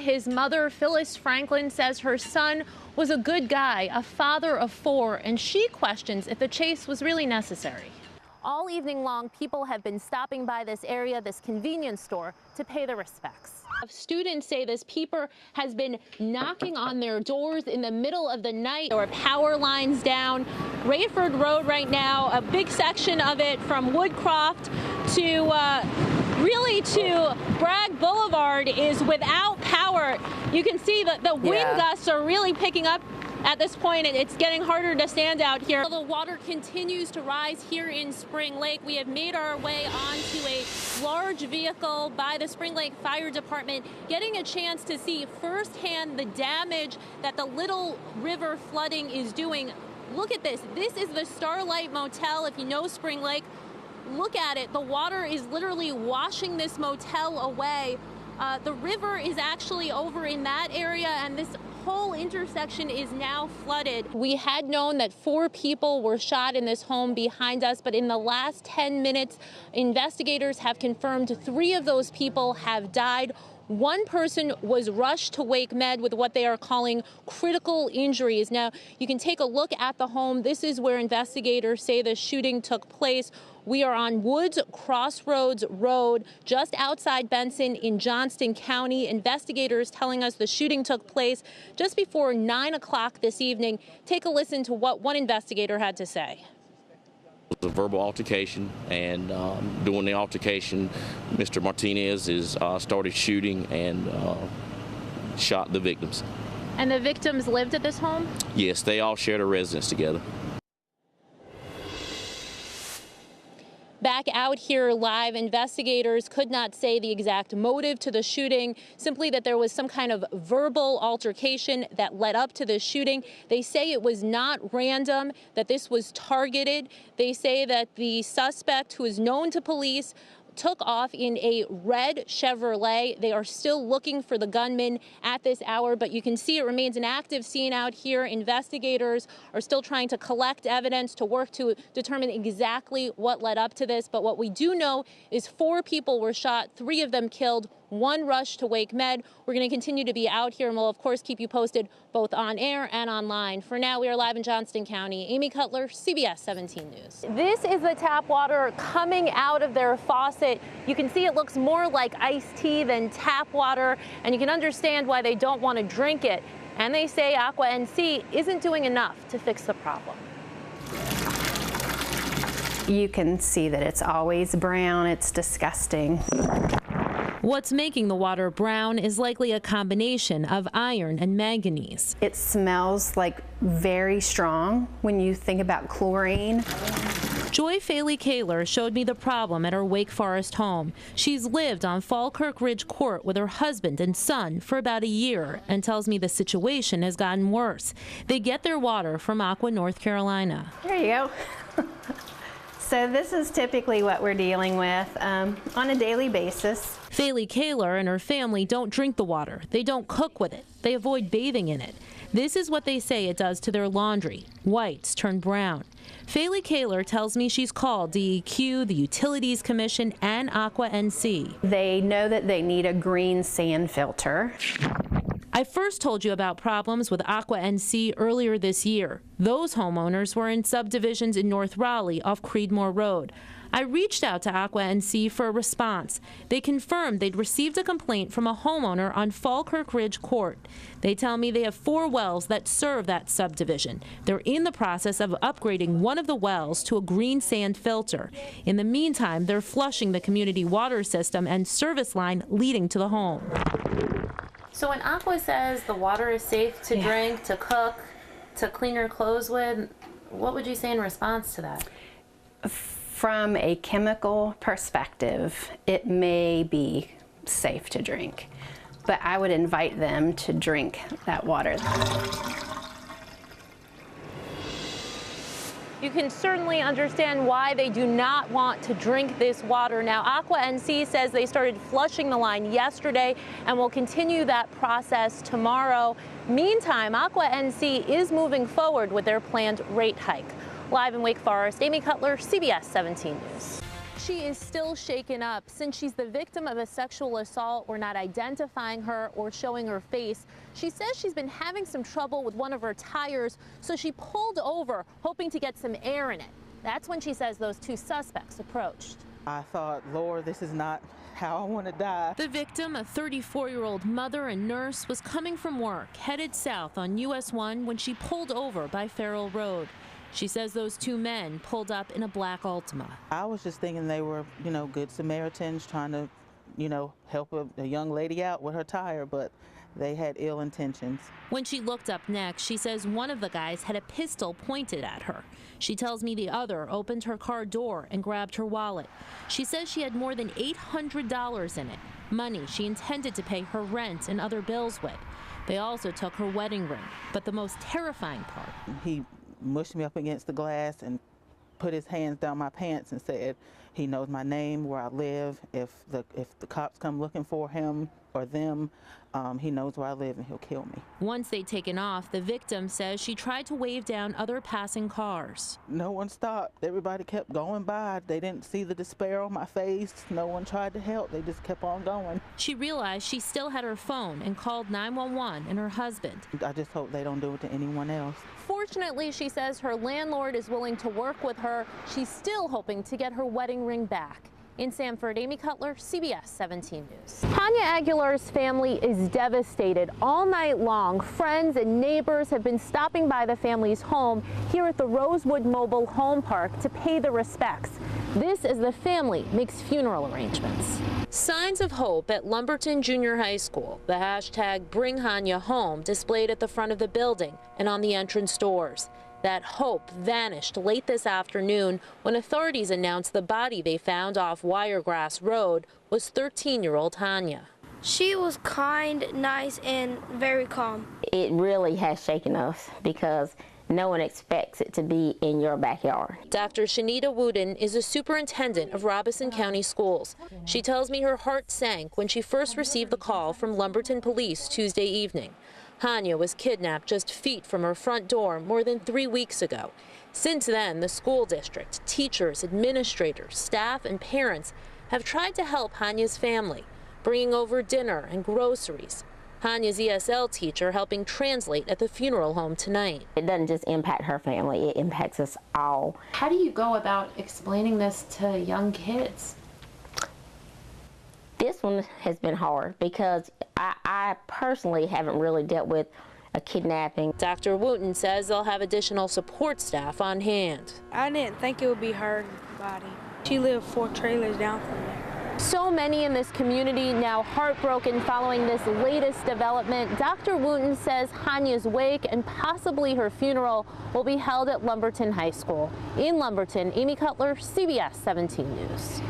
His mother, Phyllis Franklin, says her son was a good guy, a father of 4, and she questions if the chase was really necessary. All evening long, people have been stopping by this area, this convenience store, to pay their respects. Students say this peeper has been knocking on their doors in the middle of the night. There were power lines down Rayford Road right now, a big section of it from Woodcroft to really to Bragg Boulevard is without power. You can see that the wind gusts are really picking up at this point, and it's getting harder to stand out here. The water continues to rise here in Spring Lake. We have made our way onto a large vehicle by the Spring Lake Fire Department, getting a chance to see firsthand the damage that the Little River flooding is doing. Look at this. This is the Starlight Motel. If you know Spring Lake, look at it. The water is literally washing this motel away. The river is actually over in that area, and this whole intersection is now flooded. We had known that 4 people were shot in this home behind us, but in the last 10 minutes, investigators have confirmed 3 of those people have died. 1 person was rushed to Wake Med with what they are calling critical injuries. Now, you can take a look at the home. This is where investigators say the shooting took place. We are on Woods Crossroads Road, just outside Benson in Johnston County. Investigators telling us the shooting took place just before 9 o'clock this evening. Take a listen to what one investigator had to say. It was a verbal altercation, and during the altercation, Mr. Martinez started shooting and shot the victims. And the victims lived at this home? Yes, they all shared a residence together. Back out here live, investigators could not say the exact motive to the shooting, simply that there was some kind of verbal altercation that led up to the shooting. They say it was not random, that this was targeted. They say that the suspect, who is known to police, took off in a red Chevrolet. They are still looking for the gunman at this hour, but you can see it remains an active scene out here. Investigators are still trying to collect evidence to work to determine exactly what led up to this. But what we do know is 4 people were shot, 3 of them killed, 1 rushed to Wake Med. We're going to continue to be out here, and we'll, of course, keep you posted both on air and online. For now, we are live in Johnston County. Amy Cutler, CBS 17 News. This is the tap water coming out of their faucet. You can see it looks more like iced tea than tap water, and you can understand why they don't want to drink it. And they say Aqua NC isn't doing enough to fix the problem. You can see that it's always brown. It's disgusting. What's making the water brown is likely a combination of iron and manganese. It smells like very strong when you think about chlorine. Joy Faley Kaler showed me the problem at her Wake Forest home. She's lived on Falkirk Ridge Court with her husband and son for about a year and tells me the situation has gotten worse. They get their water from Aqua North Carolina. There you go. So this is typically what we're dealing with on a daily basis. Faley Kaler and her family don't drink the water. They don't cook with it. They avoid bathing in it. This is what they say it does to their laundry. Whites turn brown. Faley Kaler tells me she's called DEQ, the Utilities Commission, and Aqua NC. They know that they need a green sand filter. I first told you about problems with Aqua NC earlier this year. Those homeowners were in subdivisions in North Raleigh off Creedmoor Road. I reached out to Aqua NC for a response. They confirmed they'd received a complaint from a homeowner on Falkirk Ridge Court. They tell me they have 4 wells that serve that subdivision. They're in the process of upgrading one of the wells to a green sand filter. In the meantime, they're flushing the community water system and service line leading to the home. So when Aqua says the water is safe to drink, to cook, to clean your clothes with, what would you say in response to that? From a chemical perspective, it may be safe to drink, but I would invite them to drink that water. You can certainly understand why they do not want to drink this water. Now, Aqua NC says they started flushing the line yesterday and will continue that process tomorrow. Meantime, Aqua NC is moving forward with their planned rate hike. Live in Wake Forest, Amy Cutler, CBS 17 News. she is still shaken up. Since she's the victim of a sexual assault, we're not identifying her or showing her face. She says she's been having some trouble with one of her tires, so she pulled over, hoping to get some air in it. That's when she says those two suspects approached. I thought, Lord, this is not how I want to die. The victim, a 34-year-old mother and nurse, was coming from work, headed south on US 1 when she pulled over by Farrell Road. She says those two men pulled up in a black Altima. I was just thinking they were, good Samaritans trying to, help a young lady out with her tire, but they had ill intentions. When she looked up next, she says one of the guys had a pistol pointed at her. She tells me the other opened her car door and grabbed her wallet. She says she had more than $800 in it, money she intended to pay her rent and other bills with. They also took her wedding ring, but the most terrifying part. He mushed me up against the glass and put his hands down my pants and said he knows my name, where I live. If the cops come looking for him or them, he knows where I live and he'll kill me. Once they'd taken off, the victim says she tried to wave down other passing cars. No one stopped. Everybody kept going by. They didn't see the despair on my face. No one tried to help. They just kept on going. She realized she still had her phone and called 911 and her husband. I just hope they don't do it to anyone else. Fortunately, she says her landlord is willing to work with her. She's still hoping to get her wedding ring back. In Sanford, Amy Cutler, CBS 17 News. Tanya Aguilar's family is devastated. All night long, friends and neighbors have been stopping by the family's home here at the Rosewood Mobile Home Park to pay the respects. This as the family makes funeral arrangements. Signs of hope at Lumberton Junior High School. The hashtag Bring Hanya Home displayed at the front of the building and on the entrance doors. That hope vanished late this afternoon when authorities announced the body they found off Wiregrass Road was 13-year-old Hanya. She was kind, nice, and very calm. It really has shaken us because no one expects it to be in your backyard. Dr. Shanita Wooden is a superintendent of Robeson County Schools. She tells me her heart sank when she first received the call from Lumberton Police Tuesday evening. Hanya was kidnapped just feet from her front door more than 3 weeks ago. Since then, the school district, teachers, administrators, staff, and parents have tried to help Hanya's family, bringing over dinner and groceries. Hanya's ESL teacher helping translate at the funeral home tonight. It doesn't just impact her family, it impacts us all. How do you go about explaining this to young kids? This one has been hard because I personally haven't really dealt with a kidnapping. Dr. Wooten says they'll have additional support staff on hand. I didn't think it would be her body. She lived 4 trailers down from me. So many in this community now heartbroken following this latest development. Dr. Wooten says Hanya's wake and possibly her funeral will be held at Lumberton High School. In Lumberton, Amy Cutler, CBS 17 News.